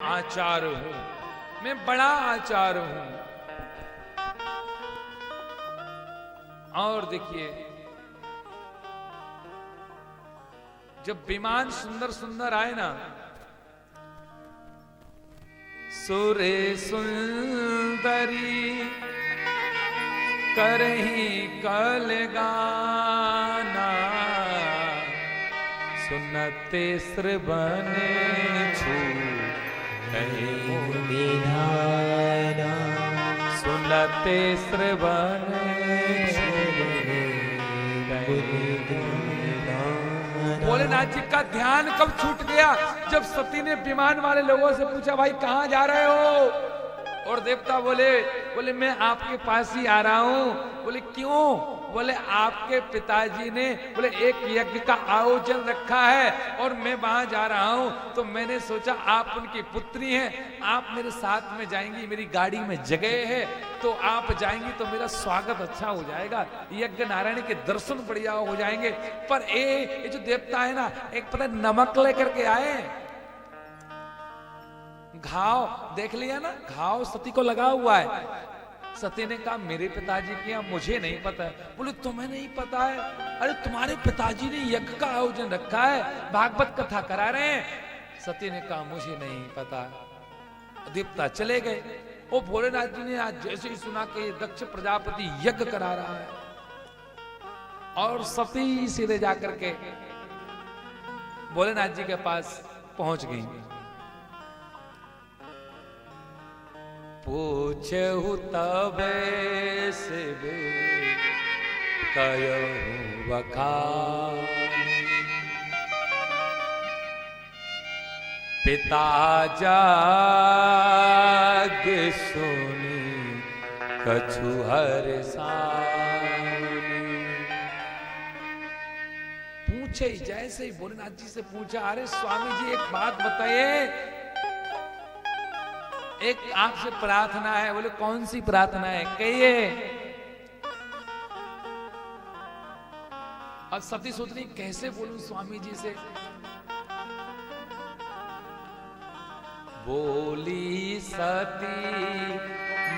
आचार हूं, मैं बड़ा आचार हूं। और देखिए, जब विमान सुंदर सुंदर आए ना, सुरे सुंदरी करही कल गाना, सुनते श्रवण छू निधाना, सुनते श्रवण भोलेनाथ जी का ध्यान कब छूट गया? जब सती ने विमान वाले लोगों से पूछा, भाई कहां जा रहे हो? और देवता बोले मैं आपके पास ही आ रहा हूं। बोले क्यों? बोले आपके पिताजी ने बोले एक यज्ञ का आयोजन रखा है और मैं वहां जा रहा हूं, तो मैंने सोचा आप उनकी पुत्री हैं, आप मेरे साथ में जाएंगी, मेरी गाड़ी में जगह है, तो आप जाएंगी तो मेरा स्वागत अच्छा हो जाएगा, यज्ञ नारायण के दर्शन बढ़िया हो जाएंगे। पर ये जो देवता है ना, एक पता नमक लेकर के आए, घाव देख लिया ना, घाव सती को लगा हुआ है। सती ने कहा मेरे पिताजी की, मुझे नहीं पता है। बोले तुम्हें नहीं पता है? अरे तुम्हारे पिताजी ने यज्ञ का आयोजन रखा है, भागवत कथा करा रहे हैं। सती ने कहा मुझे नहीं पता। देवता चले गए। वो भोलेनाथ जी ने आज जैसे ही सुना कि दक्ष प्रजापति यज्ञ करा रहा है, और सती सीधे जाकर के भोलेनाथ जी के पास पहुंच गई। पूछहु तबे से कहूं बखान, पिता जाग सुनी कछु हरसानी। पूछे जैसे ही भोलेनाथ जी से पूछा, अरे स्वामी जी एक बात बताइए, एक आपसे प्रार्थना है। बोले कौन सी प्रार्थना है? कहिए। अब सती सोच रही कैसे बोलूं स्वामी जी से। बोली सती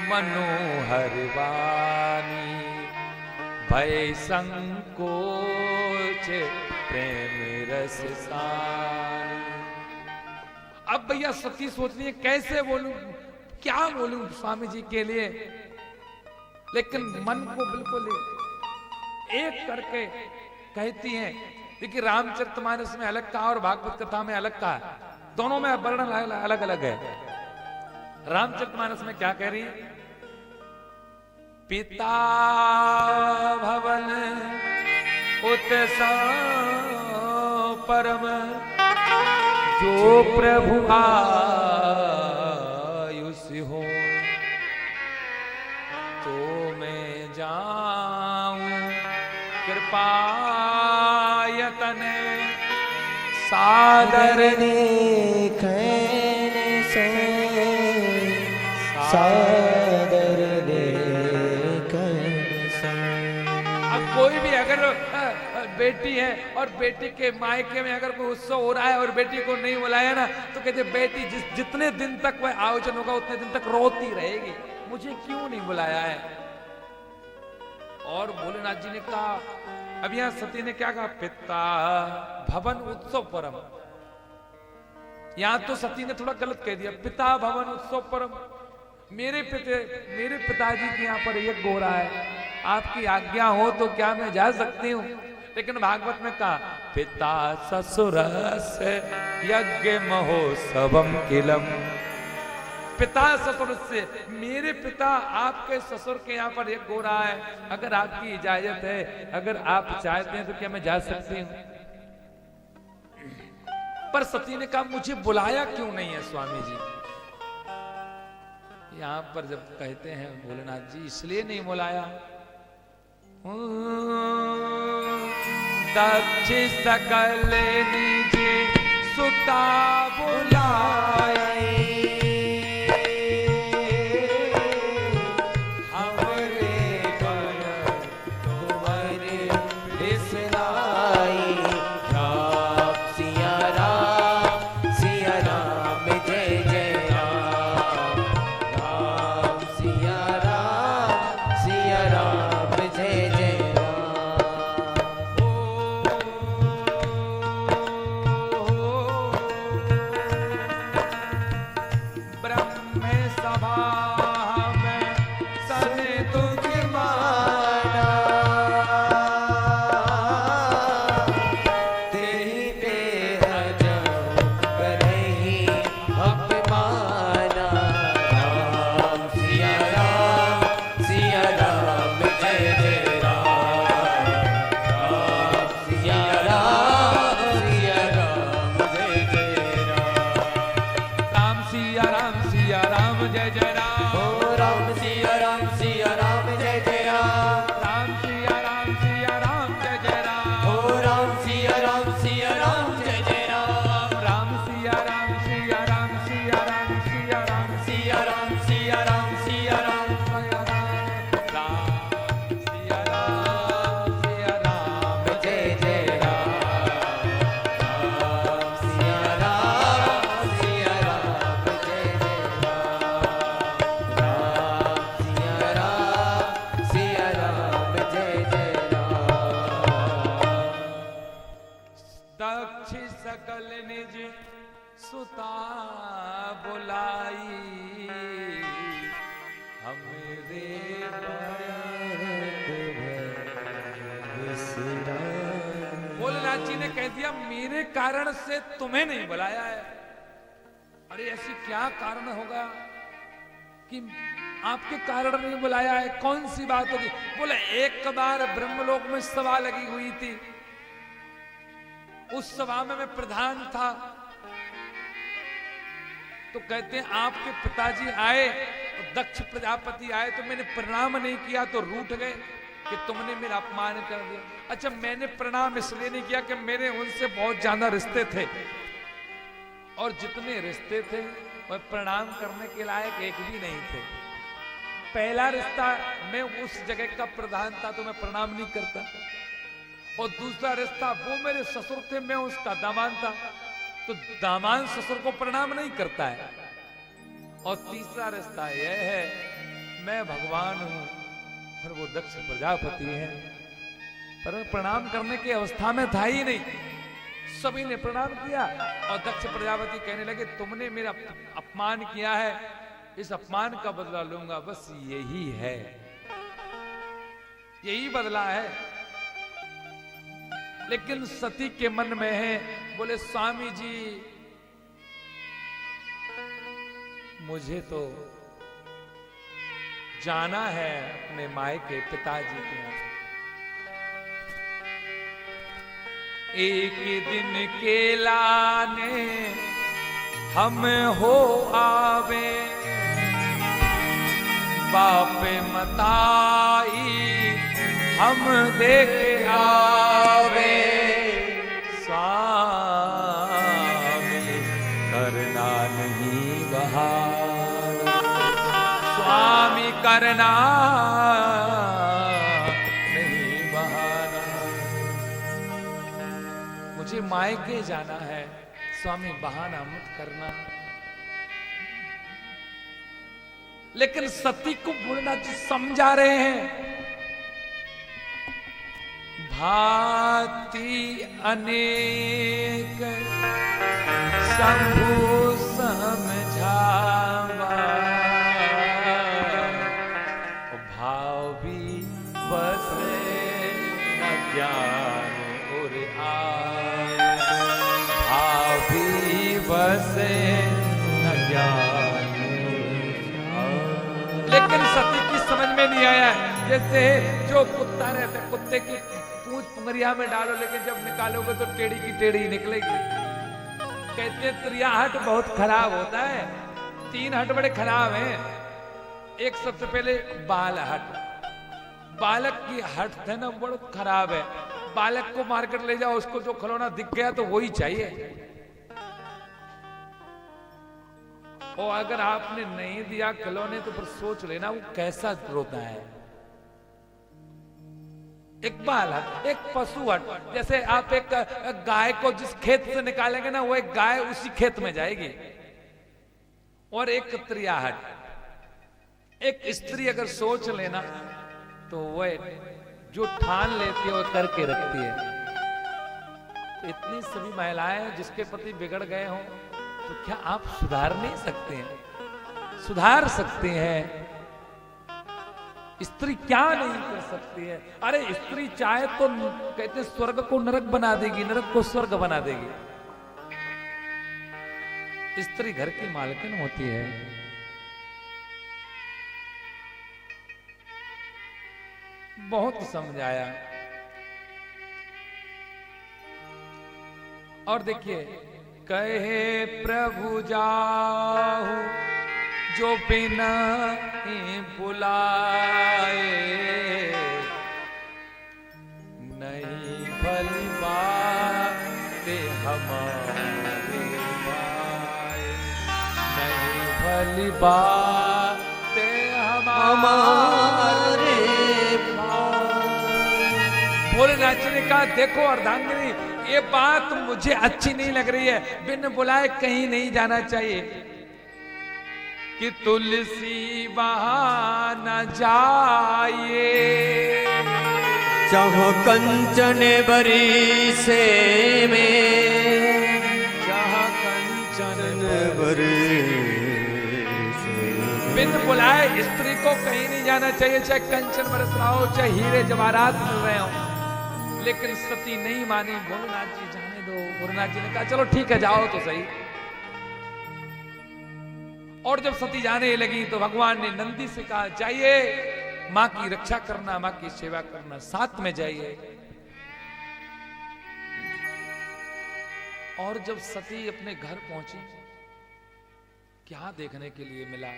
मनोहर वाणी, भय संकोच प्रेम रस सानी। अब भैया सती सोच रही है कैसे बोलूं, क्या बोलूं स्वामी जी के लिए, लेकिन मन को बिल्कुल एक करके कहती हैं। देखिए रामचरितमानस में अलग कहा और भागवत कथा में अलग कहा, दोनों में वर्णन अलग अलग है। रामचरितमानस में क्या कह रही है? पिता भवन उत्सव परम, जो प्रभु आयुष हो, तो मैं जाऊं कृपायतन, सादर देखने से, सादर देखने से। अब कोई भी अगर बेटी है और बेटी के मायके में अगर कोई उत्सव हो रहा है और बेटी को नहीं बुलाया ना, तो कहते बेटी जितने दिन तक वह आयोजन होगा उतने दिन तक रोती रहेगी, मुझे क्यों नहीं बुलाया है। और भोलेनाथ जी ने कहा, अब यहां सती ने क्या कहा? पिता भवन उत्सव परम। यहां तो सती ने थोड़ा गलत कह दिया, पिता भवन उत्सव परम। मेरे पिताजी के यहाँ पर यज्ञ हो रहा है, आपकी आज्ञा हो तो क्या मैं जा सकती हूँ? लेकिन भागवत में कहा पिता ससुरस यज्ञ महोत्सवम किलम। पिता ससुर से, मेरे पिता आपके ससुर के यहाँ पर यज्ञ हो रहा है, अगर आपकी इजाजत है, अगर आप चाहते हैं तो क्या मैं जा सकती हूँ? पर सती ने कहा मुझे बुलाया क्यों नहीं है स्वामी जी? यहां पर जब कहते हैं भोलेनाथ जी इसलिए नहीं बुलाया, दक्ष सकल निज सुता बुलाए, सिया राम जय जय सभा में सने तुझ माना तेहि पे अजब करहि अपमाना। राम सिया राम जय जय राम। राम सिया राम जय जय राम। राम सिया राम जय जय राम। ओ राम सिया राम जय जय राम। राम सिया राम जय जय राम। ओ राम सिया राम जय जय राम। राम सिया राम सिया राम सिया राम राम राम सिया राम राम सिया राम जय जय राम। राम सिया राम जय जय राम। राम सिया राम जय जय राम। दक्ष सकल निज सुता बुलाई हमरे भोलेनाथ जी ने कह दिया मेरे कारण से तुम्हें नहीं बुलाया है। अरे ऐसी क्या कारण होगा कि आपके कारण नहीं बुलाया है? कौन सी बात होगी? बोले एक बार ब्रह्मलोक में सभा लगी हुई थी, उस सभा में मैं प्रधान था, तो कहते हैं आपके पिताजी आए और दक्ष प्रजापति आए तो मैंने प्रणाम नहीं किया तो रूठ गए कि तुमने मेरा अपमान कर दिया। अच्छा, मैंने प्रणाम इसलिए नहीं किया कि मेरे उनसे बहुत ज्यादा रिश्ते थे, और जितने रिश्ते थे वह प्रणाम करने के लायक एक भी नहीं थे। पहला रिश्ता, मैं उस जगह का प्रधान था तो मैं प्रणाम नहीं करता, और दूसरा रिश्ता वो मेरे ससुर थे, मैं उसका दामाद था तो दामाद ससुर को प्रणाम नहीं करता है, और तीसरा रिश्ता यह है मैं भगवान हूं और वो दक्ष प्रजापति हैं, पर मैं प्रणाम करने की अवस्था में था ही नहीं। सभी ने प्रणाम किया और दक्ष प्रजापति कहने लगे तुमने मेरा अपमान किया है, इस अपमान का बदला लूंगा, बस यही है, यही बदला है। लेकिन सती के मन में है, बोले स्वामी जी मुझे तो जाना है अपने मायके पिताजी के यहाँ। एक दिन के लाने हम हो आवे, बाप मताई हम देख आवे, स्वामी करना नहीं बहार, स्वामी करना नहीं बहाना, मुझे मायके जाना है, स्वामी बहाना मत करना। लेकिन सती को भोलेनाथ जी समझा रहे हैं, भांति अनेक शंभु समझावा, भाव भी बसे न ज्ञान और आए, भाव भी बसे न ज्ञान। लेकिन सती की समझ में नहीं आया, जैसे जो कुत्ता रहता है, कुत्ते की पूंछ पुंगरिया में डालो लेकिन जब निकालोगे तो टेढ़ी की टेढ़ी निकलेगी। कहते हैं त्रियाहट बहुत खराब होता है, 3 हट बड़े खराब हैं। एक सबसे पहले बाल हट, बालक की हट है ना बहुत खराब है। बालक को मार्केट ले जाओ, उसको जो खिलौना दिख गया तो वही चाहिए, और अगर आपने नहीं दिया खिलौने तो फिर सोच लेना वो कैसा रोता है। एक बाल हट, एक पशु हट, जैसे आप एक गाय को जिस खेत से निकालेंगे ना वो एक गाय उसी खेत में जाएगी। और एक त्रियाहट, एक स्त्री अगर सोच लेना तो वह जो ठान लेती है वो करके रखती है। तो इतनी सभी महिलाएं जिसके पति बिगड़ गए हों तो क्या आप सुधार नहीं सकते हैं? सुधार सकते हैं, स्त्री क्या नहीं कर सकती है। अरे स्त्री चाहे तो कहते स्वर्ग को नरक बना देगी, नरक को स्वर्ग बना देगी। स्त्री घर की मालकिन होती है। बहुत समझाया। और देखिए, कहे प्रभु जाहु जो बिना बुलाए, नहीं भली बात हमारे भाई, नहीं भली बात हमारे भाई। भोलेनाथ जी ने कहा, देखो अर्धांगिनी, ये बात मुझे अच्छी नहीं लग रही है, बिन बुलाए कहीं नहीं जाना चाहिए, कि तुलसी वहां न जाए, जहाँ कंचन बरी से में, जहाँ कंचन बरी से बिन बुलाए स्त्री को कहीं नहीं जाना चाहिए, चाहे कंचन बरस रहा हो, चाहे हीरे जवाहरात मिल रहे हो। लेकिन सती नहीं मानी। भोलेनाथ जी जाने दो। भोलेनाथ जी ने कहा चलो ठीक है, जाओ तो सही। और जब सती जाने लगी तो भगवान ने नंदी से कहा, जाइए मां की रक्षा करना, मां की सेवा करना, साथ में जाइए। और जब सती अपने घर पहुंची, क्या देखने के लिए मिला?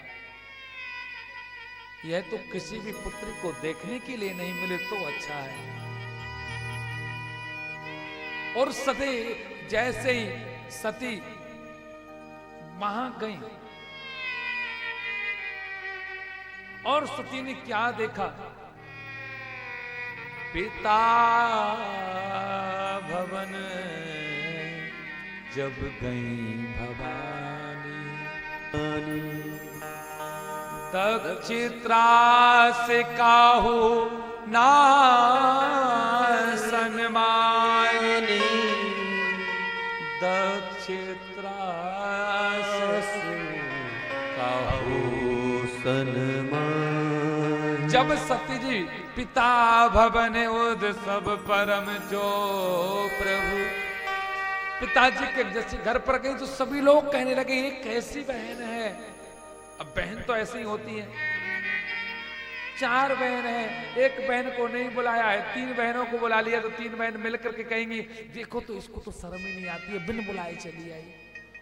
यह तो किसी भी पुत्री को देखने के लिए नहीं मिले तो अच्छा है। और सती जैसे ही सती वहां गई और सती ने क्या देखा? पिता भवन जब गई भवानी, तब चित्रा से काहू ना सन्मानी, दक्षित्रा से काहू सन्मान। जब सती जी पिता भवन उद सब परम जो प्रभु, पिताजी के जैसे घर पर गई तो सभी लोग कहने लगे ये कैसी बहन है। अब बहन तो ऐसी ही होती है, 4 बहन है, एक बहन को नहीं बुलाया है, 3 बहनों को बुला लिया तो 3 बहन मिलकर के कहेंगी देखो तो इसको तो शर्म ही नहीं आती है, बिन बुलाए चली आई।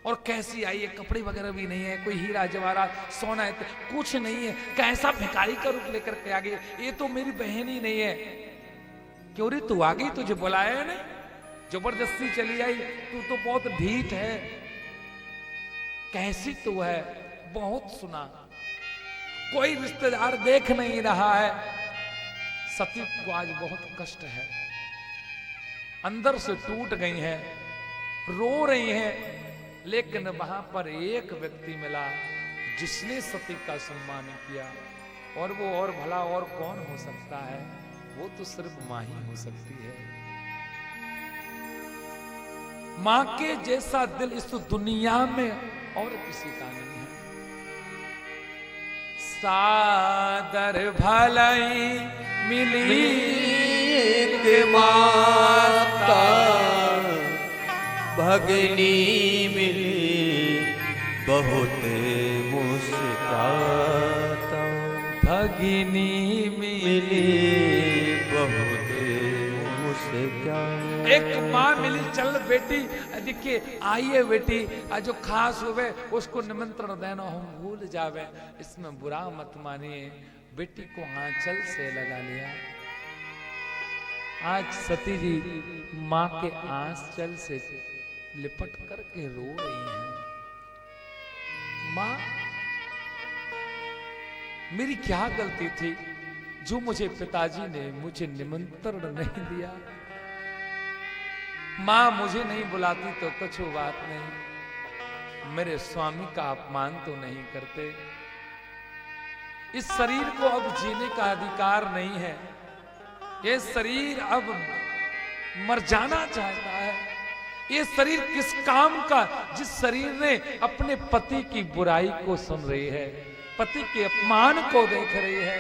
और कैसी आई है, कपड़े वगैरह भी नहीं है, कोई हीरा जवाहरात सोना है कुछ नहीं है, कैसा भिखारी का रूप लेकर के आ गई, ये तो मेरी बहन ही नहीं है। क्यों रे तू आ गई, तुझे बुलाया है नहीं, जबरदस्ती चली आई, तू तो बहुत ढीठ है, कैसी तू है, बहुत सुना, कोई रिश्तेदार देख नहीं रहा है। सती को आज बहुत कष्ट है, अंदर से टूट गई है, रो रही है। लेकिन वहां पर एक व्यक्ति मिला जिसने सती का सम्मान किया, और वो और भला और कौन हो सकता है, वो तो सिर्फ मां ही हो सकती है। मां के जैसा दिल इस दुनिया में और किसी का नहीं है। सादर भलाई मिली माता, भगनी मिली बहुत मुस्काता, भगिनी मिली बहुत मुस्काता। एक माँ मिली, चल बेटी देखिए आइए बेटी, जो खास हुए उसको निमंत्रण देना हम भूल जावे, इसमें बुरा मत मानिए। बेटी को आंचल से लगा लिया। आज सती जी माँ के आंचल से लिपट करके रो रही हैं। माँ, मेरी क्या गलती थी जो मुझे पिताजी ने मुझे निमंत्रण नहीं दिया। माँ मुझे नहीं बुलाती तो कुछ बात नहीं, मेरे स्वामी का अपमान तो नहीं करते। इस शरीर को अब जीने का अधिकार नहीं है, ये शरीर अब मर जाना चाहता है। ये शरीर किस काम का, जिस शरीर ने अपने पति की बुराई को सुन रही है। पति के अपमान को देख रही है।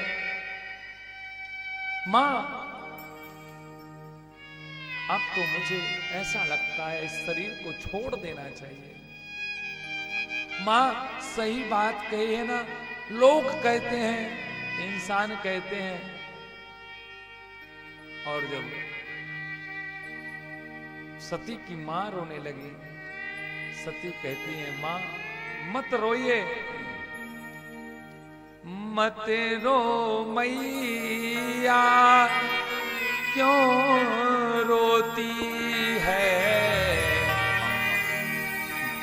मां, अब तो मुझे ऐसा लगता है इस शरीर को छोड़ देना चाहिए। मां, सही बात कही है ना, लोग कहते हैं, इंसान कहते हैं। और जब सती की मां रोने लगी, सती कहती है, मां मत रोइए, मत रो मैया, क्यों रोती है,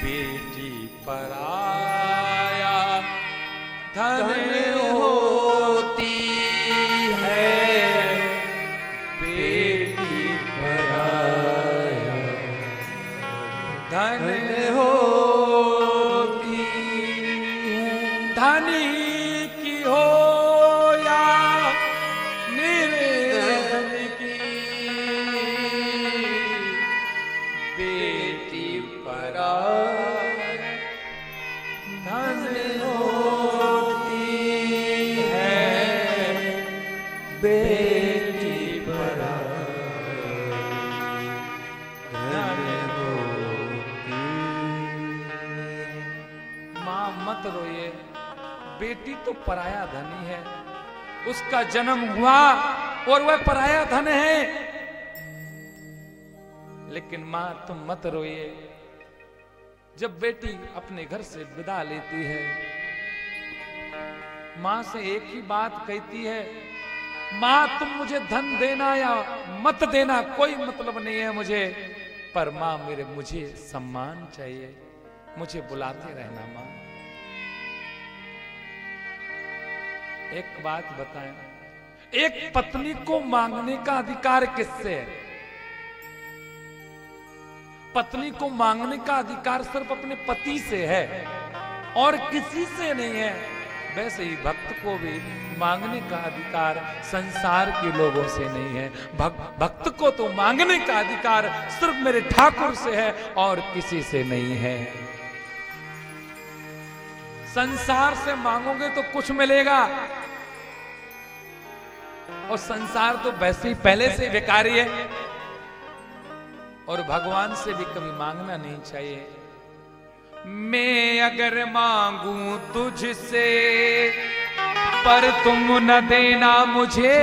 बेटी पराया धन होती है, बेटी पराया धन होती है। धनी की हो या निर्धन की, बेटी पराया धन होती है, बेटी पराया धन होती है। मां मत रोइए, बेटी तो पराया धनी है, उसका जन्म हुआ और वह पराया धन है। लेकिन मां तुम मत रोइए, जब बेटी अपने घर से विदा लेती है, मां से एक ही बात कहती है, मां तुम मुझे धन देना या मत देना कोई मतलब नहीं है मुझे, पर मां मुझे सम्मान चाहिए, मुझे बुलाते रहना मां। एक बात बताएं, एक पत्नी को मांगने का अधिकार किससे है? पत्नी को मांगने का अधिकार सिर्फ अपने पति से है और किसी से नहीं है। वैसे ही भक्त को भी मांगने का अधिकार संसार के लोगों से नहीं है। भक्त को तो मांगने का अधिकार सिर्फ मेरे ठाकुर से है और किसी से नहीं है। संसार से मांगोगे तो कुछ मिलेगा, और संसार तो वैसे ही पहले से विकारी है, और भगवान से भी कभी मांगना नहीं चाहिए। मैं अगर मांगू तुझसे पर तुम न देना मुझे,